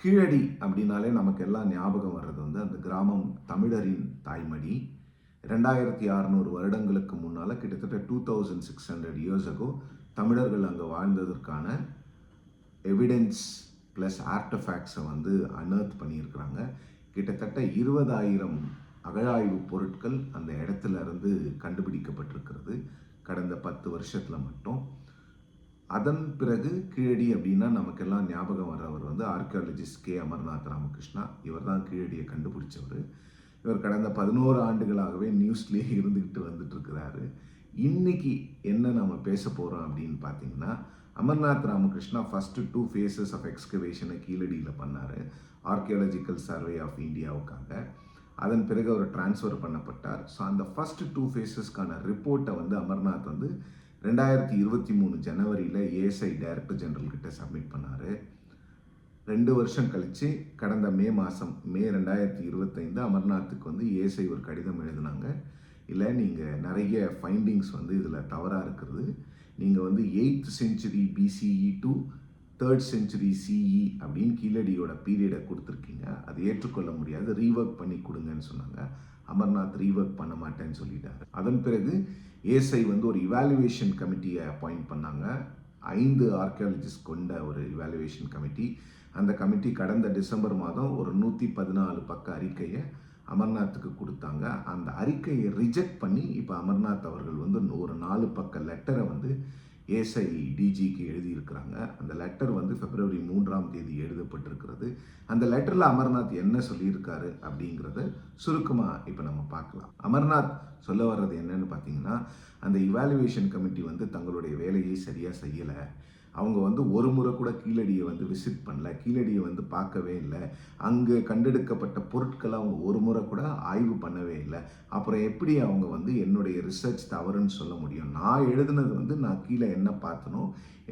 கீழடி அப்படின்னாலே நமக்கு எல்லாம் ஞாபகம் வர்றது வந்து அந்த கிராமம் தமிழரின் தாய்மடி. 2600 வருடங்களுக்கு முன்னால் கிட்டத்தட்ட 2600 இயர்ஸ் அகோ தமிழர்கள் அங்கே வாழ்ந்ததற்கான எவிடன்ஸ் ப்ளஸ் ஆர்டஃபேக்ட்ஸை வந்து அனர்த் பண்ணியிருக்கிறாங்க. கிட்டத்தட்ட 20,000 அகழாய்வு பொருட்கள் அந்த இடத்துல இருந்து கண்டுபிடிக்கப்பட்டிருக்கிறது கடந்த 10 வருஷத்தில் மட்டும். அதன் பிறகு கீழடி அப்படின்னா நமக்கெல்லாம் ஞாபகம் வர்றவர் வந்து ஆர்கியாலஜிஸ்ட் கே அமர்நாத் ராமகிருஷ்ணா. இவர் தான் கீழடியை கண்டுபிடிச்சவர். இவர் கடந்த 11 ஆண்டுகளாகவே நியூஸ்லேயே இருந்துக்கிட்டு வந்துட்டு இருக்கிறாரு. இன்னைக்கு என்ன நம்ம பேச போகிறோம் அப்படின்னு பார்த்தீங்கன்னா, Amarnath Ramakrishna first 2 phases of எக்ஸ்கவேஷனை கீழடியில் பண்ணார், ஆர்கியாலஜிக்கல் சர்வே ஆஃப் இந்தியாவுக்காக. அதன் பிறகு அவர் டிரான்ஸ்ஃபர் பண்ணப்பட்டார். ஸோ அந்த ஃபஸ்ட்டு 2 phases ரிப்போர்ட்டை வந்து அமர்நாத் வந்து 2023 ஜனவரியில் ஏஎஸ்ஐ டைரக்டர் ஜெனரல் கிட்ட சப்மிட் பண்ணார். 2 வருஷம் கழித்து கடந்த மே 2025 அமர்நாத்துக்கு வந்து ஏஎஸ்ஐ ஒரு கடிதம் எழுதினாங்க. இல்லை, நீங்கள் நிறைய ஃபைண்டிங்ஸ் வந்து இதில் தவறாக இருக்கிறது. நீங்கள் வந்து 8th century BCE to 3rd century CE அப்படின்னு கீழடியோட பீரியடை கொடுத்துருக்கீங்க. அது ஏற்றுக்கொள்ள முடியாது, ரீவொர்க் பண்ணி கொடுங்கன்னு சொன்னாங்க. அமர்நாத் ரீவொர்க் பண்ண மாட்டேன்னு சொல்லிட்டாரு. அதன் பிறகு ஏஎஸ்ஐ வந்து ஒரு இவாலுவேஷன் கமிட்டியை அப்பாயிண்ட் பண்ணாங்க. 5 ஆர்கியாலஜிஸ்ட் கொண்ட ஒரு இவாலுவேஷன் கமிட்டி. அந்த கமிட்டி கடந்த டிசம்பர் மாதம் ஒரு 114 பக்க அறிக்கையை அமர்நாத்துக்கு கொடுத்தாங்க. அந்த அறிக்கையை ரிஜெக்ட் பண்ணி இப்போ அமர்நாத் அவர்கள் வந்து ஒரு 4 பக்க லெட்டரை வந்து ஏஎஸ்ஐ டிஜிக்கு எழுதியிருக்கிறாங்க. அந்த லெட்டர் வந்து February 3 எழுதப்பட்டிருக்கிறது. அந்த லெட்டரில் அமர்நாத் என்ன சொல்லியிருக்காரு அப்படிங்கிறத சுருக்கமாக இப்போ நம்ம பார்க்கலாம். அமர்நாத் சொல்ல வர்றது என்னன்னு பார்த்தீங்கன்னா, அந்த இவாலுவேஷன் கமிட்டி வந்து தங்களுடைய வேலையை சரியாக செய்யலை. அவங்க வந்து ஒரு முறை கூட கீழடியை வந்து விசிட் பண்ணல, கீழடியை வந்து பார்க்கவே இல்லை. அங்கே கண்டெடுக்கப்பட்ட பொருட்களை அவங்க ஒரு முறை கூட ஆய்வு பண்ணவே இல்லை. அப்புறம் எப்படி அவங்க வந்து என்னுடைய ரிசர்ச் தவறுன்னு சொல்ல முடியும்? நான் எழுதுனது வந்து நான் கீழே என்ன பார்த்தனோ,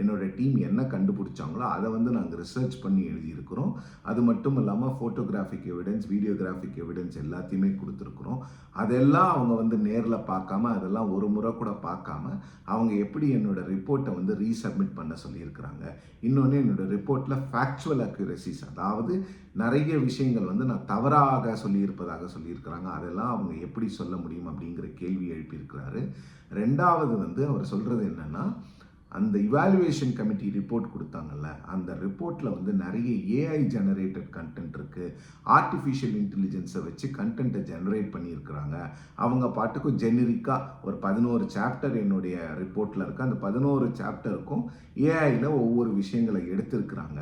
என்னோட டீம் என்ன கண்டுபிடிச்சாங்களோ அதை வந்து நாங்கள் ரிசர்ச் பண்ணி எழுதியிருக்கிறோம். அது மட்டும் இல்லாமல் ஃபோட்டோகிராஃபிக் எவிடன்ஸ், வீடியோகிராஃபிக் எவிடன்ஸ் எல்லாத்தையுமே கொடுத்துருக்குறோம். அதெல்லாம் அவங்க வந்து நேரில் பார்க்காம, அதெல்லாம் ஒரு முறை கூட பார்க்காம அவங்க எப்படி என்னோட ரிப்போர்ட்டை வந்து ரீசப்மிட் பண்ண சொல்லியிருக்கிறாங்க. இன்னொன்று, என்னோட ரிப்போர்ட்டில் ஃபேக்சுவல் அக்யூரசிஸ், அதாவது நிறைய விஷயங்கள் வந்து நான் தவறாக சொல்லியிருப்பதாக சொல்லியிருக்கிறாங்க. அதெல்லாம் அவங்க எப்படி சொல்ல முடியும் அப்படிங்கிற கேள்வி எழுப்பியிருக்கிறாரு. ரெண்டாவது வந்து அவர் சொல்கிறது என்னென்னா, அந்த இவாலுவேஷன் கமிட்டி ரிப்போர்ட் கொடுத்தாங்கல்ல, அந்த ரிப்போர்ட்டில் வந்து நிறைய ஏஐ ஜெனரேட்டட் கண்டென்ட் இருக்குது. ஆர்டிஃபிஷியல் இன்டெலிஜென்ஸை வச்சு கண்டென்ட்டை ஜெனரேட் பண்ணியிருக்கிறாங்க. அவங்க பாட்டுக்கும் ஜெனரிக்காக ஒரு 11 சாப்டர் என்னுடைய ரிப்போர்ட்டில் இருக்குது. அந்த 11 சாப்டருக்கும் ஏஐயில் ஒவ்வொரு விஷயங்களை எடுத்திருக்கிறாங்க.